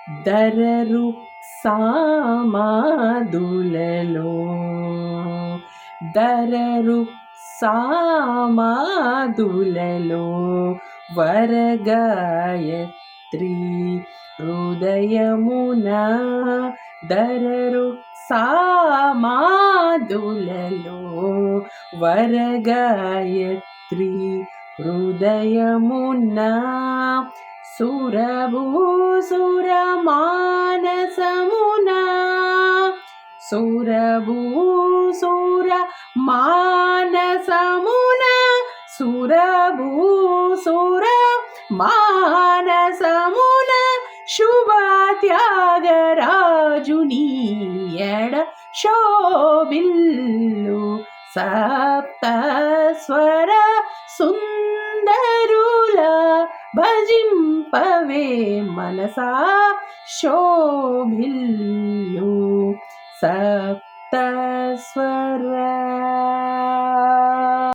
దరరు సామాదులలో దరరు సామాదులలో వరగాయత్రి హృదయమున దరరు సామాదులలో వరగాయత్రి హృదయమున సురభూసుర మానసమునా సురభూసుర మానసమున సురభూసుర మానసమున శుభ త్యాగరాజుని ఎడ శోభిల్లు సప్త స్వర సుందరుల భజింపవే మనసా శోభిల్లు సప్త స్వర